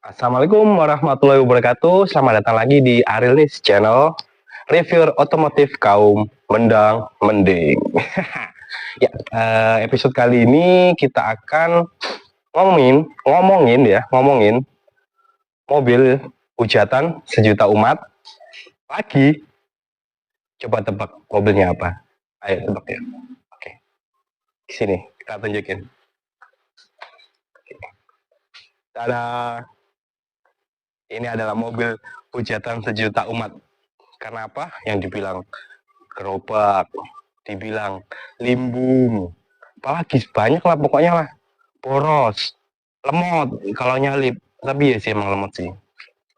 Assalamualaikum warahmatullahi wabarakatuh. Selamat datang lagi di Arilnis Channel, reviewer otomotif kaum mendang mending. Ya, episode kali ini kita akan ngomongin mobil hujatan sejuta umat lagi. Coba tebak mobilnya apa? Ayo tebak ya. Oke, di sini kita tunjukin. Tada. Ini adalah mobil hujatan sejuta umat. Karena apa? Yang dibilang gerobak, dibilang limbung, apalagi banyak lah pokoknya lah. Boros, lemot kalau nyalip. Tapi ya sih emang lemot sih.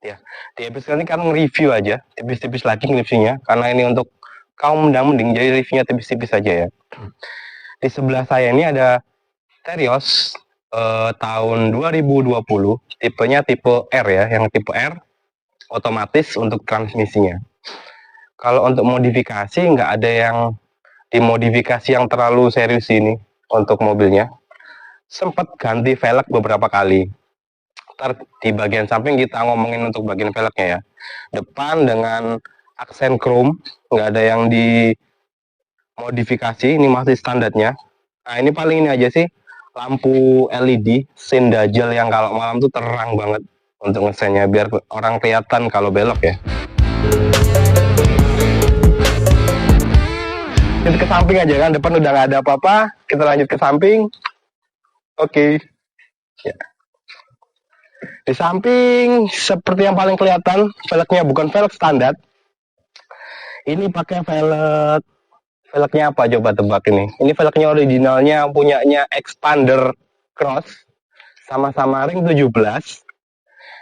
Ya, di episode ini kan review aja, tipis-tipis lagi reviewnya. Karena ini untuk kaum mendang-mending, jadi reviewnya tipis-tipis aja ya. Di sebelah saya ini ada Terios tahun 2020, tipenya tipe R ya, yang tipe R otomatis untuk transmisinya. Kalau untuk modifikasi nggak ada yang dimodifikasi yang terlalu serius ini untuk mobilnya. Sempat ganti velg beberapa kali. Ntar di bagian samping kita ngomongin untuk bagian velgnya ya. Depan dengan aksen chrome, nggak ada yang dimodifikasi, ini masih standarnya. Nah ini paling ini aja sih, lampu LED scene dajal yang kalau malam tuh terang banget untuk ngesennya biar orang kelihatan kalau belok ya. Kita ke samping aja kan, depan udah nggak ada apa-apa, kita lanjut ke samping. Oke. Ya. Di samping seperti yang paling kelihatan, velgnya bukan velg standar. Ini pakai velgnya apa, coba tebak ini. Ini velgnya originalnya punyanya Expander Cross, sama-sama ring 17.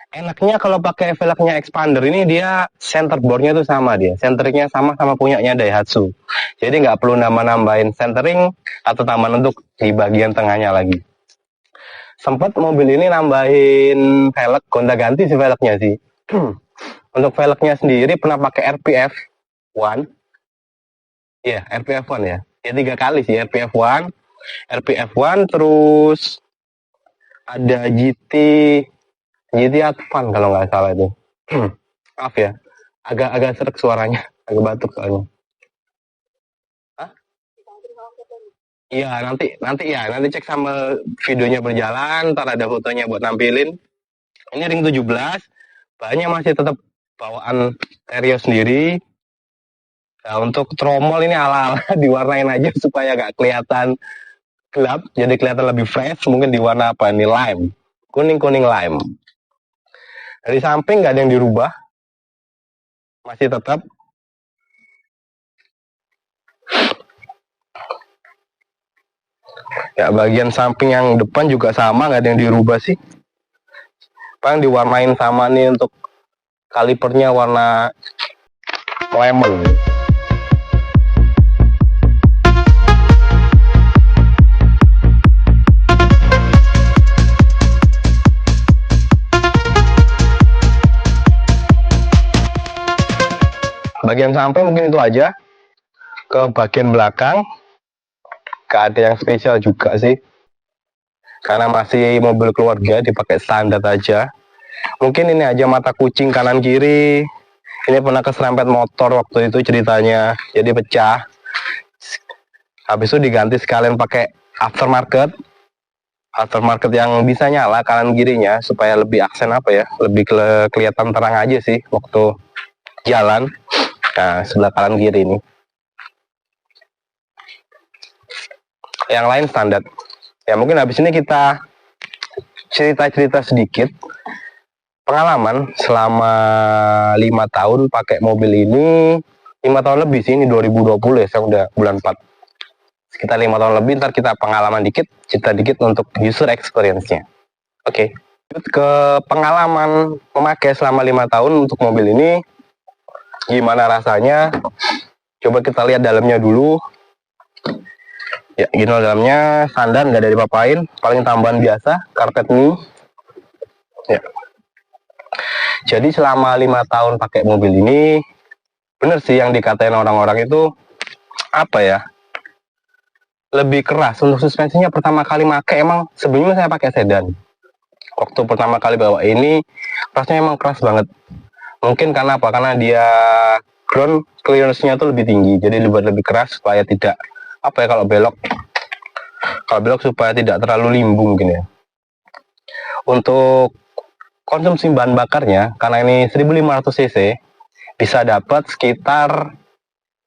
Enaknya kalau pakai velgnya Expander ini dia centerboardnya tuh sama dia. Centeringnya sama punyanya Daihatsu. Jadi nggak perlu nambah-nambahin centering atau tambahan untuk di bagian tengahnya lagi. Sempat mobil ini nambahin velg, gonta-ganti sih velgnya sih. Untuk velgnya sendiri pernah pakai RPF 1. Iya, RPF 1 ya. Ya 3 kali sih RPF 1. RPF 1 terus ada GT Advan kalau nggak salah itu. Maaf ya. Agak serak suaranya, agak batuk soalnya. Hah? Iya, nanti cek sama videonya berjalan, ntar ada fotonya buat nampilin. Ini ring 17, bahannya masih tetap bawaan Terios sendiri. Nah, untuk tromol ini ala-ala diwarnain aja supaya gak kelihatan gelap, jadi kelihatan lebih fresh. Mungkin diwarna apa ini, lime, kuning lime. Dari samping gak ada yang dirubah, masih tetap. Ya bagian samping yang depan juga sama, gak ada yang dirubah sih. Paling diwarnain sama nih untuk kalipernya warna lemon. Bagian samping mungkin itu aja. Ke bagian belakang gak ada yang spesial juga sih, karena masih mobil keluarga, dipakai standar aja. Mungkin ini aja mata kucing kanan kiri, ini pernah keserempet motor waktu itu ceritanya, jadi pecah. Habis itu diganti sekalian pakai aftermarket yang bisa nyala kanan kirinya supaya lebih aksen apa ya, lebih kelihatan terang aja sih waktu jalan. Nah, sebelah kanan kiri ini. Yang lain standar. Ya mungkin habis ini kita cerita-cerita sedikit pengalaman selama 5 tahun pakai mobil ini. 5 tahun lebih sih, ini 2020 ya, saya udah bulan 4. Sekitar 5 tahun lebih, ntar kita pengalaman dikit, cerita dikit untuk user experience-nya. Oke. Ke pengalaman memakai selama 5 tahun untuk mobil ini. Gimana rasanya? Coba kita lihat dalamnya dulu. Ya, gini dalamnya standar, nggak ada dipapain. Paling tambahan biasa, karpet mini. Ya. Jadi selama 5 tahun pakai mobil ini, bener sih yang dikatain orang-orang itu, apa ya, lebih keras. Untuk suspensinya pertama kali pakai emang sebelumnya saya pakai sedan. waktu pertama kali bawa ini rasanya emang keras banget. Mungkin karena apa? Karena dia ground clearance-nya tuh lebih tinggi, jadi lebih keras supaya tidak apa ya, kalau belok supaya tidak terlalu limbung mungkin ya. Untuk konsumsi bahan bakarnya, karena ini 1500 cc, bisa dapat sekitar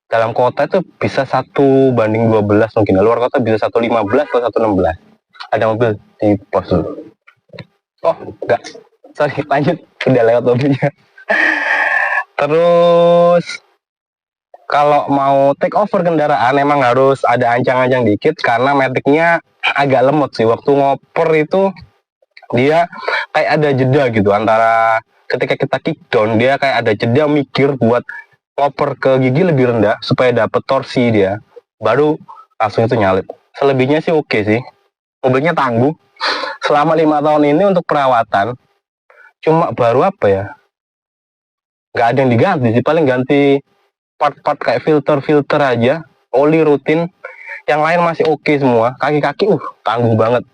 dalam kota itu bisa 1:12 mungkin. Luar kota bisa 1:15 atau 1:16. Ada mobil di pos dulu. Oh, enggak. Sorry, lanjut. Udah lewat mobilnya. Terus kalau mau take over kendaraan emang harus ada ancang-ancang dikit karena metiknya agak lemot sih. Waktu ngoper itu dia kayak ada jeda gitu antara ketika kita kick down, dia kayak ada jeda mikir buat ngoper ke gigi lebih rendah supaya dapet torsi dia, baru langsung itu nyalip. Selebihnya sih oke sih, mobilnya tangguh. Selama 5 tahun ini untuk perawatan cuma baru apa ya, nggak ada yang diganti sih, paling ganti part-part kayak filter aja, oli rutin, yang lain masih oke semua. Kaki-kaki tangguh banget.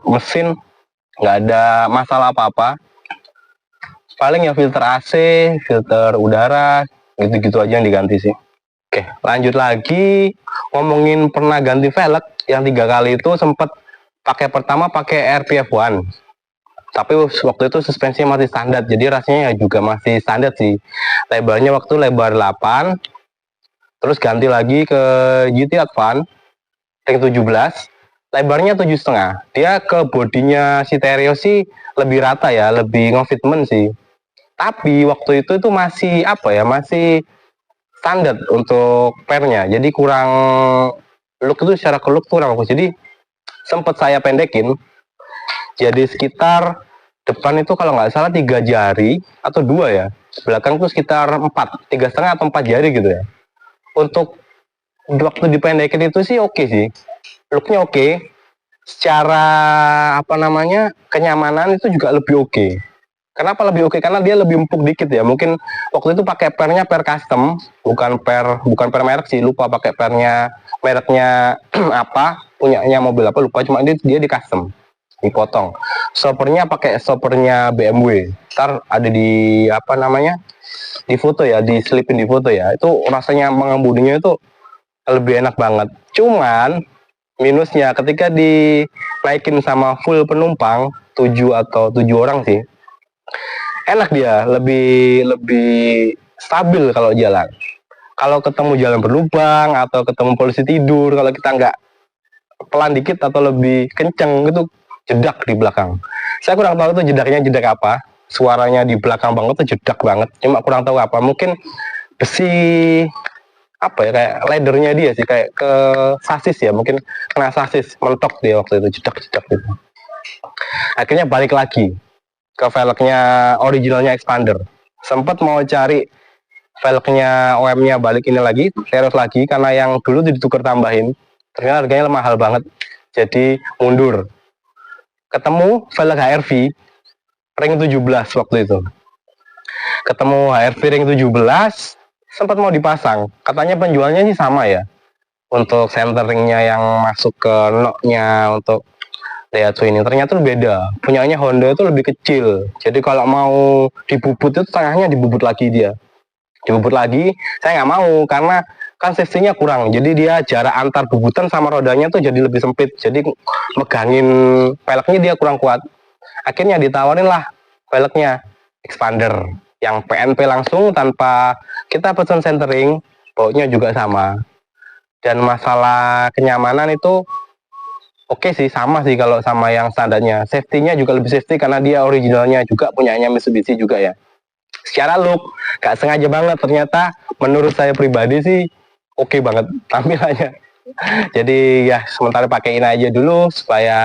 Mesin nggak ada masalah apa-apa, paling ya filter AC, filter udara, gitu-gitu aja yang diganti sih. Oke, lanjut lagi ngomongin pernah ganti velg. Yang 3 kali itu sempat pertama pakai RPF1, tapi waktu itu suspensinya masih standar, jadi rasanya ya juga masih standar sih. Lebarnya waktu lebar 8, terus ganti lagi ke GT Advance ring 17, lebarnya 7,5. Dia ke bodinya si Stereo sih lebih rata ya, lebih ngefitment sih. Tapi waktu itu masih apa ya, masih standar untuk pernya, jadi kurang look itu, secara ke look kurang bagus. Jadi sempat saya pendekin, jadi sekitar depan itu kalau nggak salah 3 jari atau 2 ya, belakang tuh sekitar 4, 3,5 atau 4 jari gitu ya. Untuk waktu dipendekin itu sih oke sih, looknya oke. Secara apa namanya, kenyamanan itu juga lebih oke. Kenapa lebih oke? Karena dia lebih empuk dikit ya. Mungkin waktu itu pakai pernya per custom, bukan per merek sih. Lupa pakai pernya mereknya apa, punyanya mobil apa lupa. Cuma dia di custom, dipotong. Stoppernya pakai stoppernya BMW. Ntar ada di apa namanya, di foto ya, diselipin di foto ya. Itu rasanya mengemudinya itu lebih enak banget. Cuman minusnya ketika dinaikin sama full penumpang 7 atau 7 orang sih, enak dia, lebih stabil kalau jalan. Kalau ketemu jalan berlubang atau ketemu polisi tidur, kalau kita nggak pelan dikit atau lebih kenceng itu jedak di belakang. Saya kurang tahu itu jedaknya jedak apa, suaranya di belakang banget tuh jedak banget, cuma kurang tahu apa. Mungkin besi apa ya, kayak leathernya dia sih, kayak ke sasis ya, mungkin kena sasis, mentok dia waktu itu, jedak gitu. Akhirnya balik lagi ke velgnya originalnya expander. Sempat mau cari velgnya OM-nya balik ini lagi, terus lagi, karena yang dulu ditukar tambahin, ternyata harganya mahal banget, jadi mundur. Ketemu velg HRV ring 17 waktu itu. Ketemu HRV ring 17, sempat mau dipasang. Katanya penjualnya sih sama ya, untuk centeringnya yang masuk ke knocknya untuk Daihatsu ini ternyata beda. Punyanya Honda itu lebih kecil. Jadi kalau mau dibubut itu tengahnya dibubut lagi dia. Dibubut lagi, saya nggak mau karena kan safety-nya kurang. Jadi dia jarak antar bubutan sama rodanya tuh jadi lebih sempit. Jadi megangin velgnya dia kurang kuat. Akhirnya ditawarin lah velgnya expander yang PNP langsung tanpa kita pesan centering, bautnya juga sama. Dan masalah kenyamanan itu oke sih, sama sih kalau sama yang standarnya. Safety-nya juga lebih safety karena dia originalnya juga punyanya Mitsubishi juga ya. Secara look, gak sengaja banget, ternyata menurut saya pribadi sih oke banget tampilannya. Jadi ya sementara pakai ini aja dulu supaya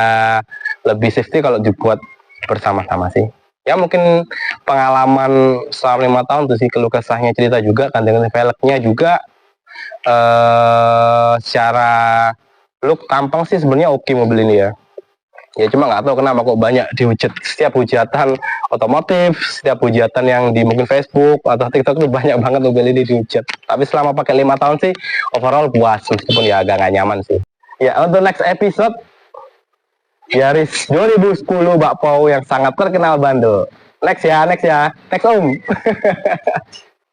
lebih safety kalau dibuat bersama-sama sih. Ya mungkin pengalaman selama 5 tahun tuh sih, keluh kesahnya, cerita juga kan dengan velgnya juga. Secara look tampang sih sebenarnya oke mobil ini ya. Ya cuma nggak tahu kenapa kok banyak dihujat, setiap hujatan otomotif, setiap hujatan yang di mungkin Facebook atau TikTok itu banyak banget mobil ini dihujat. Tapi selama pakai 5 tahun sih overall puas, meskipun ya agak nggak nyaman sih. Ya untuk next episode Yaris 2010 Mbak Pau yang sangat terkenal Bandung. Next ya, next Om.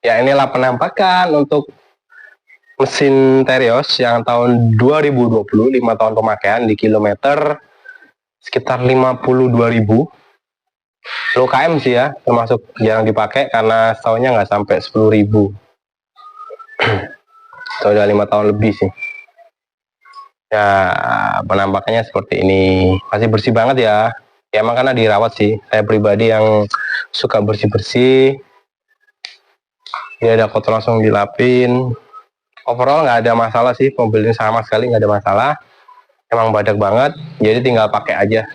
Ya, inilah penampakan untuk mesin Terios yang tahun 2020, 5 tahun pemakaian di kilometer sekitar 52.000. Low KM sih ya, termasuk jarang dipakai karena tahunnya nggak sampai 10.000. Itu udah 5 tahun lebih sih. Ya, penampakannya seperti ini. Masih bersih banget ya. Ya emang karena dirawat sih. Saya pribadi yang suka bersih-bersih. Ini ada kotor langsung dilapin. Overall nggak ada masalah sih. Mobil ini sama sekali nggak ada masalah. Emang badak banget. Jadi tinggal pakai aja.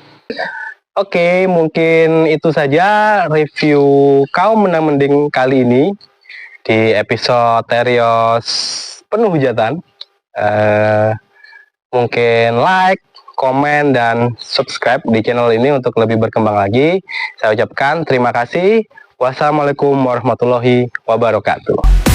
Oke, mungkin itu saja review kaum menang-mending kali ini di episode Terios penuh hujatan. Mungkin like, komen, dan subscribe di channel ini untuk lebih berkembang lagi. Saya ucapkan terima kasih. Wassalamualaikum warahmatullahi wabarakatuh.